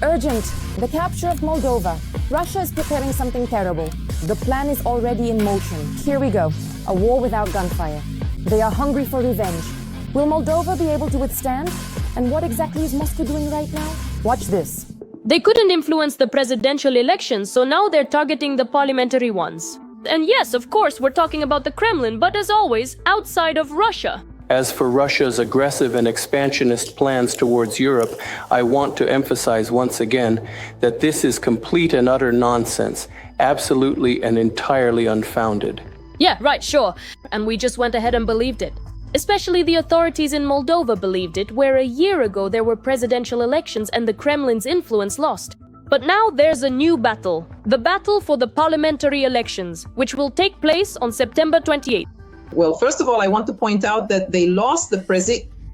Urgent! The capture of Moldova. Russia is preparing something terrible. The plan is already in motion. Here we go. A war without gunfire. They are hungry for revenge. Will Moldova be able to withstand? And what exactly is Moscow doing right now? Watch this. They couldn't influence the presidential elections, so now they're targeting the parliamentary ones. And yes, of course, we're talking about the Kremlin, but as always, outside of Russia. As for Russia's aggressive and expansionist plans towards Europe, I want to emphasize once again that this is complete and utter nonsense, absolutely and entirely unfounded. Yeah, right, sure. And we just went ahead and believed it. Especially the authorities in Moldova believed it, where a year ago there were presidential elections and the Kremlin's influence lost. But now there's a new battle, the battle for the parliamentary elections, which will take place on September 28th. Well, first of all, I want to point out that they lost the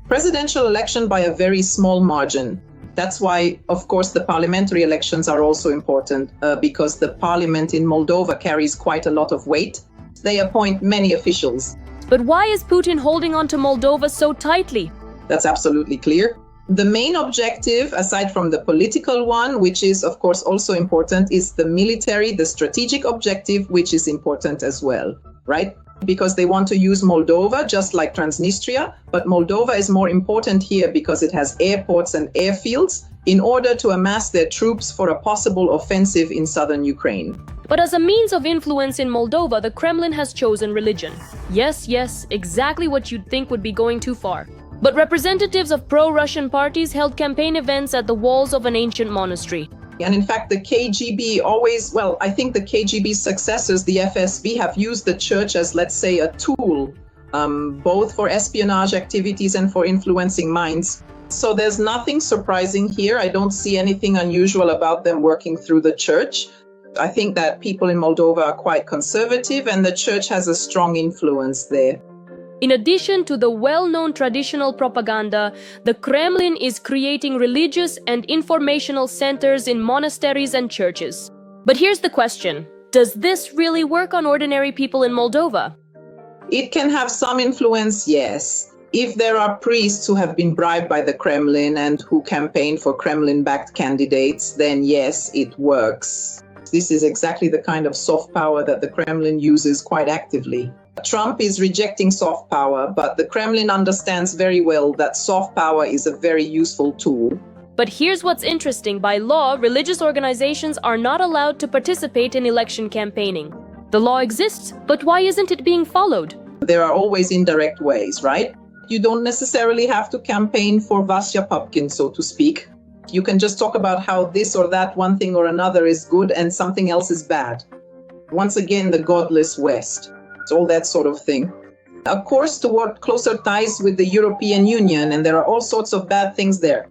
presidential election by a very small margin. That's why, of course, the parliamentary elections are also important, because the parliament in Moldova carries quite a lot of weight. They appoint many officials. But why is Putin holding on to Moldova so tightly? That's absolutely clear. The main objective, aside from the political one, which is, of course, also important, is the military, the strategic objective, which is important as well, right? Because they want to use Moldova, just like Transnistria, but Moldova is more important here because it has airports and airfields in order to amass their troops for a possible offensive in southern Ukraine. But as a means of influence in Moldova, the Kremlin has chosen religion. Yes, exactly what you'd think would be going too far. But representatives of pro-Russian parties held campaign events at the walls of an ancient monastery. And in fact, the KGB I think the KGB's successors, the FSB, have used the church as, let's say, a tool, both for espionage activities and for influencing minds. So there's nothing surprising here. I don't see anything unusual about them working through the church. I think that people in Moldova are quite conservative and the church has a strong influence there. In addition to the well-known traditional propaganda, the Kremlin is creating religious and informational centers in monasteries and churches. But here's the question. Does this really work on ordinary people in Moldova? It can have some influence, yes. If there are priests who have been bribed by the Kremlin and who campaign for Kremlin-backed candidates, then yes, it works. This is exactly the kind of soft power that the Kremlin uses quite actively. Trump is rejecting soft power, but the Kremlin understands very well that soft power is a very useful tool. But here's what's interesting. By law, religious organizations are not allowed to participate in election campaigning. The law exists, but why isn't it being followed? There are always indirect ways, right? You don't necessarily have to campaign for Vasya Popkin, so to speak. You can just talk about how this or that one thing or another is good and something else is bad. Once again, the godless West. It's all that sort of thing. Of course, toward closer ties with the European Union, and there are all sorts of bad things there.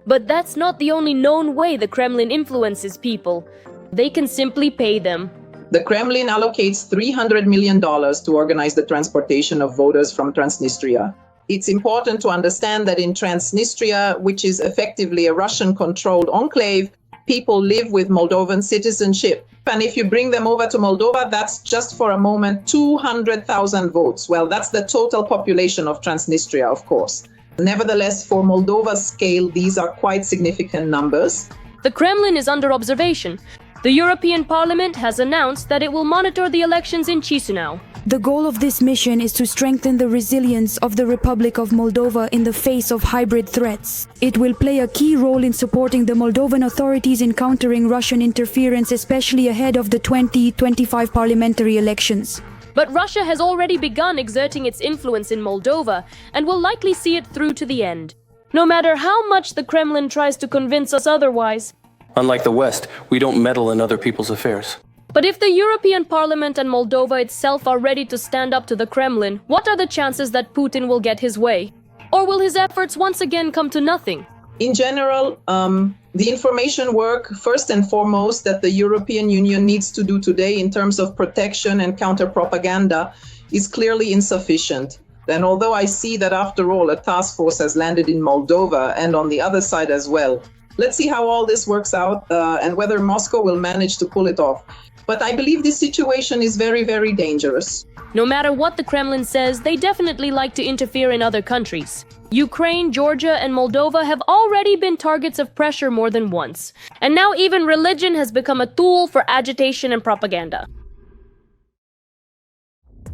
But that's not the only known way the Kremlin influences people. They can simply pay them. The Kremlin allocates $300 million to organize the transportation of voters from Transnistria. It's important to understand that in Transnistria, which is effectively a Russian-controlled enclave, people live with Moldovan citizenship. And if you bring them over to Moldova, that's just for a moment 200,000 votes. Well, that's the total population of Transnistria, of course. Nevertheless, for Moldova's scale, these are quite significant numbers. The Kremlin is under observation. The European Parliament has announced that it will monitor the elections in Chisinau. The goal of this mission is to strengthen the resilience of the Republic of Moldova in the face of hybrid threats. It will play a key role in supporting the Moldovan authorities in countering Russian interference, especially ahead of the 2025 parliamentary elections. But Russia has already begun exerting its influence in Moldova and will likely see it through to the end, no matter how much the Kremlin tries to convince us otherwise. Unlike the West, we don't meddle in other people's affairs. But if the European Parliament and Moldova itself are ready to stand up to the Kremlin, what are the chances that Putin will get his way? Or will his efforts once again come to nothing? In general, the information work, first and foremost, that the European Union needs to do today in terms of protection and counter-propaganda is clearly insufficient. And although I see that after all a task force has landed in Moldova and on the other side as well, Let's see how all this works out and whether Moscow will manage to pull it off. But I believe this situation is very, very dangerous. No matter what the Kremlin says, they definitely like to interfere in other countries. Ukraine, Georgia, and Moldova have already been targets of pressure more than once. And now even religion has become a tool for agitation and propaganda.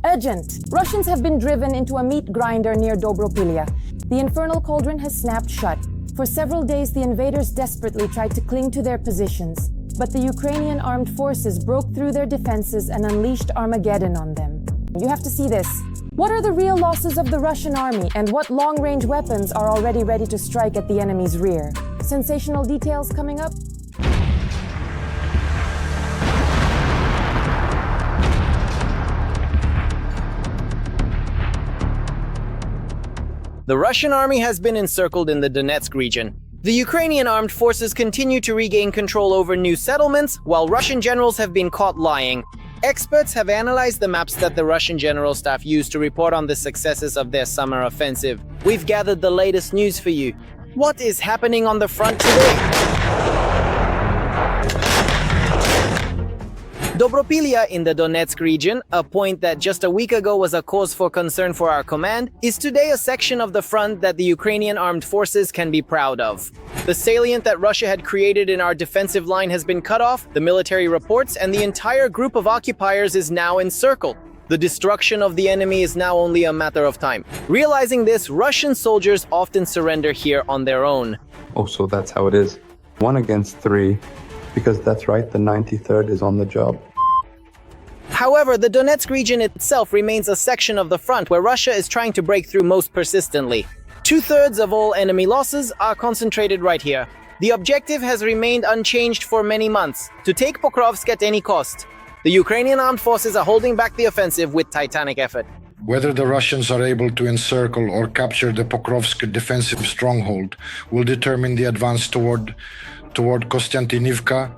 Urgent! Russians have been driven into a meat grinder near Dobropillia. The infernal cauldron has snapped shut. For several days, the invaders desperately tried to cling to their positions, but the Ukrainian armed forces broke through their defenses and unleashed Armageddon on them. You have to see this. What are the real losses of the Russian army, and what long-range weapons are already ready to strike at the enemy's rear? Sensational details coming up? The Russian army has been encircled in the Donetsk region. The Ukrainian armed forces continue to regain control over new settlements, while Russian generals have been caught lying. Experts have analyzed the maps that the Russian general staff used to report on the successes of their summer offensive. We've gathered the latest news for you. What is happening on the front today? Dobropillia in the Donetsk region, a point that just a week ago was a cause for concern for our command, is today a section of the front that the Ukrainian armed forces can be proud of. The salient that Russia had created in our defensive line has been cut off, the military reports, and the entire group of occupiers is now encircled. The destruction of the enemy is now only a matter of time. Realizing this, Russian soldiers often surrender here on their own. Oh, so that's how it is. 1 against 3. Because that's right, the 93rd is on the job. However, the Donetsk region itself remains a section of the front where Russia is trying to break through most persistently. 2/3 of all enemy losses are concentrated right here. The objective has remained unchanged for many months, to take Pokrovsk at any cost. The Ukrainian armed forces are holding back the offensive with titanic effort. Whether the Russians are able to encircle or capture the Pokrovsk defensive stronghold will determine the advance toward Kostiantynivka,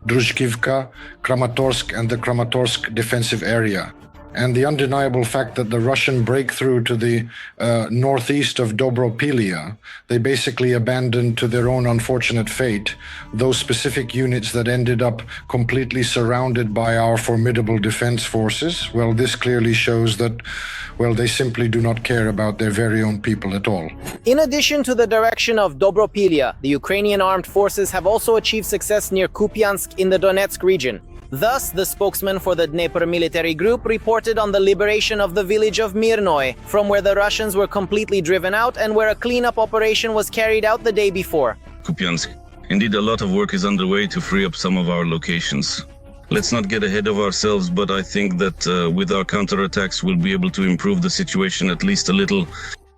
Druzhkivka, Kramatorsk and the Kramatorsk defensive area. And the undeniable fact that the Russian breakthrough to the northeast of Dobropillia, they basically abandoned to their own unfortunate fate those specific units that ended up completely surrounded by our formidable defense forces. Well, this clearly shows that, well, they simply do not care about their very own people at all. In addition to the direction of Dobropillia, the Ukrainian armed forces have also achieved success near Kupiansk in the Donetsk region. Thus, the spokesman for the Dnepr military group reported on the liberation of the village of Mirnoy, from where the Russians were completely driven out and where a cleanup operation was carried out the day before. Kupiansk. Indeed, a lot of work is underway to free up some of our locations. Let's not get ahead of ourselves, but I think that with our counterattacks, we'll be able to improve the situation at least a little.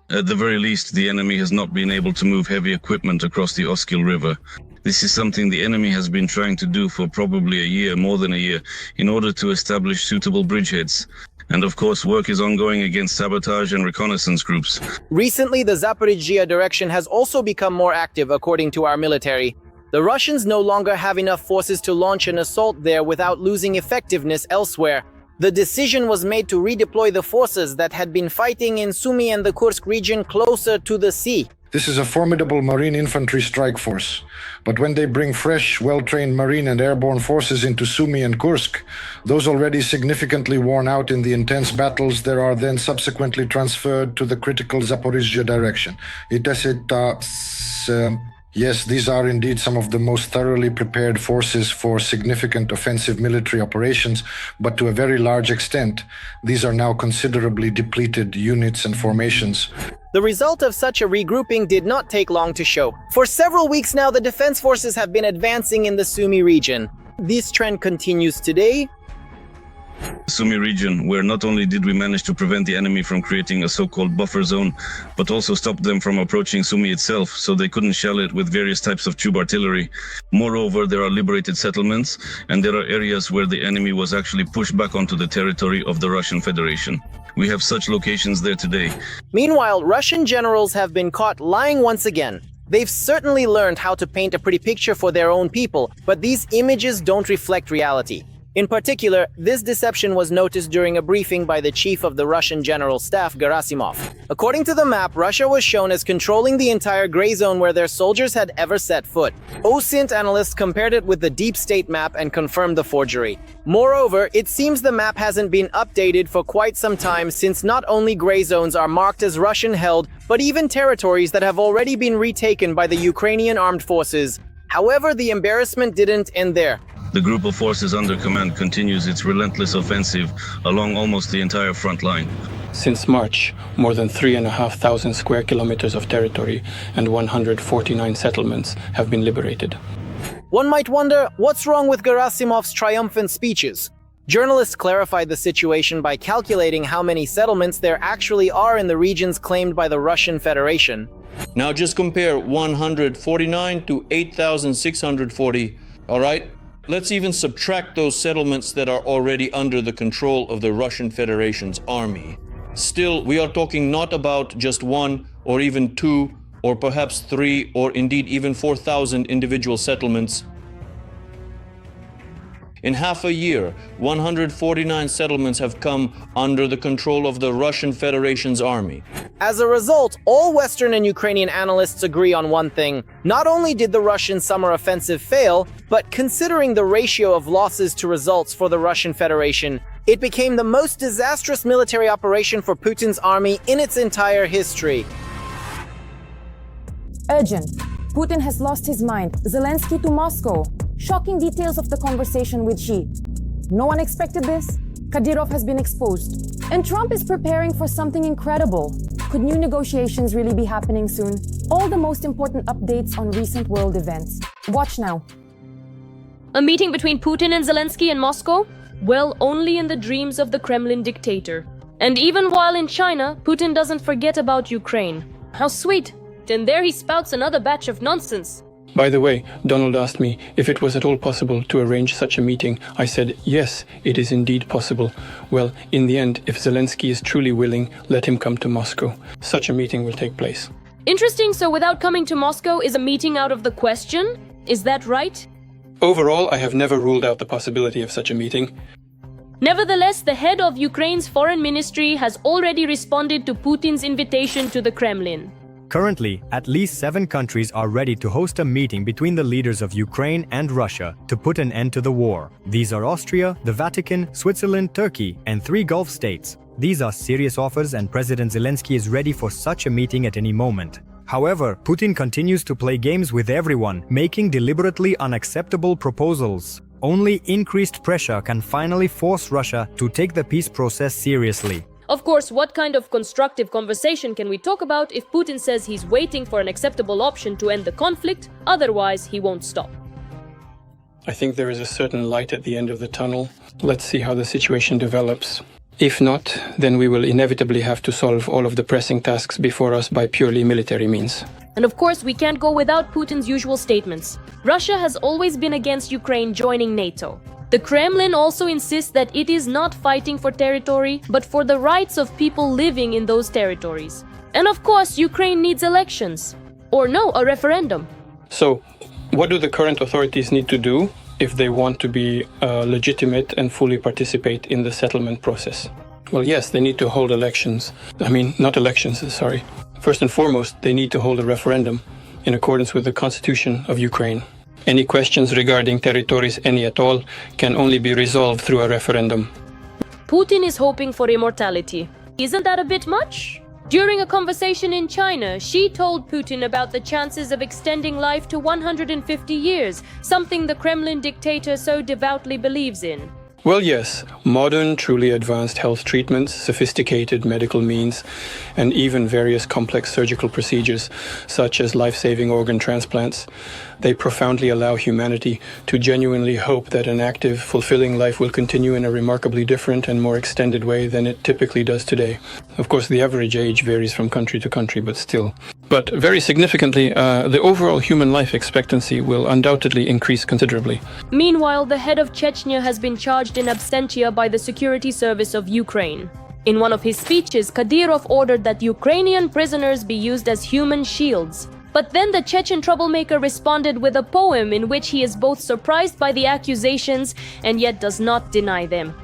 At the very least, the enemy has not been able to move heavy equipment across the Oskil River. This is something the enemy has been trying to do for probably a year, more than a year, in order to establish suitable bridgeheads. And of course, work is ongoing against sabotage and reconnaissance groups. Recently, the Zaporizhzhia direction has also become more active, according to our military. The Russians no longer have enough forces to launch an assault there without losing effectiveness elsewhere. The decision was made to redeploy the forces that had been fighting in Sumy and the Kursk region closer to the sea. This is a formidable marine infantry strike force, but when they bring fresh, well-trained marine and airborne forces into Sumy and Kursk, those already significantly worn out in the intense battles, they are then subsequently transferred to the critical Zaporizhzhia direction. Yes, these are indeed some of the most thoroughly prepared forces for significant offensive military operations, but to a very large extent, these are now considerably depleted units and formations. The result of such a regrouping did not take long to show. For several weeks now, the defense forces have been advancing in the Sumy region. This trend continues today. Sumy region, where not only did we manage to prevent the enemy from creating a so-called buffer zone, but also stopped them from approaching Sumy itself, so they couldn't shell it with various types of tube artillery. Moreover, there are liberated settlements, and there are areas where the enemy was actually pushed back onto the territory of the Russian Federation. We have such locations there today. Meanwhile, Russian generals have been caught lying once again. They've certainly learned how to paint a pretty picture for their own people, but these images don't reflect reality. In particular, this deception was noticed during a briefing by the chief of the Russian General Staff, Gerasimov. According to the map, Russia was shown as controlling the entire gray zone where their soldiers had ever set foot. OSINT analysts compared it with the deep state map and confirmed the forgery. Moreover, it seems the map hasn't been updated for quite some time, since not only gray zones are marked as Russian-held, but even territories that have already been retaken by the Ukrainian armed forces. However, the embarrassment didn't end there. The group of forces under command continues its relentless offensive along almost the entire front line. Since March, more than 3,500 square kilometers of territory and 149 settlements have been liberated. One might wonder, what's wrong with Gerasimov's triumphant speeches? Journalists clarified the situation by calculating how many settlements there actually are in the regions claimed by the Russian Federation. Now just compare 149 to 8,640, all right? Let's even subtract those settlements that are already under the control of the Russian Federation's army. Still, we are talking not about just one or even two or perhaps three or indeed even 4,000 individual settlements. In half a year, 149 settlements have come under the control of the Russian Federation's army. As a result, all Western and Ukrainian analysts agree on one thing. Not only did the Russian summer offensive fail, but considering the ratio of losses to results for the Russian Federation, it became the most disastrous military operation for Putin's army in its entire history. Urgent. Putin has lost his mind. Zelensky to Moscow. Shocking details of the conversation with Xi. No one expected this. Kadyrov has been exposed. And Trump is preparing for something incredible. Could new negotiations really be happening soon? All the most important updates on recent world events. Watch now. A meeting between Putin and Zelensky in Moscow? Well, only in the dreams of the Kremlin dictator. And even while in China, Putin doesn't forget about Ukraine. How sweet! And there he spouts another batch of nonsense. By the way, Donald asked me if it was at all possible to arrange such a meeting. I said, yes, it is indeed possible. Well, in the end, if Zelensky is truly willing, let him come to Moscow. Such a meeting will take place. Interesting, so without coming to Moscow, is a meeting out of the question? Is that right? Overall, I have never ruled out the possibility of such a meeting. Nevertheless, the head of Ukraine's foreign ministry has already responded to Putin's invitation to the Kremlin. Currently, at least 7 countries are ready to host a meeting between the leaders of Ukraine and Russia to put an end to the war. These are Austria, the Vatican, Switzerland, Turkey, and 3 Gulf states. These are serious offers and President Zelensky is ready for such a meeting at any moment. However, Putin continues to play games with everyone, making deliberately unacceptable proposals. Only increased pressure can finally force Russia to take the peace process seriously. Of course, what kind of constructive conversation can we talk about if Putin says he's waiting for an acceptable option to end the conflict? Otherwise, he won't stop. I think there is a certain light at the end of the tunnel. Let's see how the situation develops. If not, then we will inevitably have to solve all of the pressing tasks before us by purely military means. And of course, we can't go without Putin's usual statements. Russia has always been against Ukraine joining NATO. The Kremlin also insists that it is not fighting for territory, but for the rights of people living in those territories. And of course, Ukraine needs elections. Or no, a referendum. So, what do the current authorities need to do if they want to be legitimate and fully participate in the settlement process? Well, yes, they need to hold elections. Not elections, sorry. First and foremost, they need to hold a referendum in accordance with the Constitution of Ukraine. Any questions regarding territories, any at all, can only be resolved through a referendum. Putin is hoping for immortality. Isn't that a bit much? During a conversation in China, Xi told Putin about the chances of extending life to 150 years, something the Kremlin dictator so devoutly believes in. Well, yes, modern, truly advanced health treatments, sophisticated medical means, and even various complex surgical procedures, such as life-saving organ transplants, they profoundly allow humanity to genuinely hope that an active, fulfilling life will continue in a remarkably different and more extended way than it typically does today. Of course, the average age varies from country to country, but still. But very significantly, the overall human life expectancy will undoubtedly increase considerably. Meanwhile, the head of Chechnya has been charged in absentia by the Security Service of Ukraine. In one of his speeches, Kadyrov ordered that Ukrainian prisoners be used as human shields. But then the Chechen troublemaker responded with a poem in which he is both surprised by the accusations and yet does not deny them.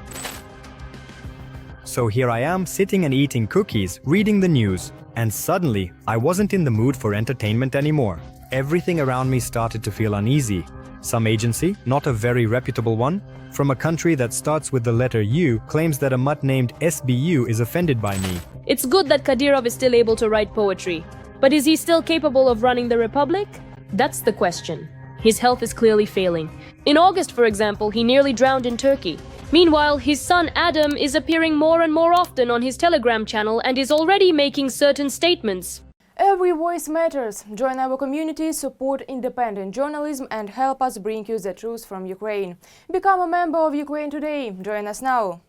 So here I am, sitting and eating cookies, reading the news. And suddenly, I wasn't in the mood for entertainment anymore. Everything around me started to feel uneasy. Some agency, not a very reputable one, from a country that starts with the letter U, claims that a mutt named SBU is offended by me. It's good that Kadyrov is still able to write poetry. But is he still capable of running the Republic? That's the question. His health is clearly failing. In August, for example, he nearly drowned in Turkey. Meanwhile, his son Adam is appearing more and more often on his Telegram channel and is already making certain statements. Every voice matters. Join our community, support independent journalism and help us bring you the truth from Ukraine. Become a member of Ukraine today. Join us now.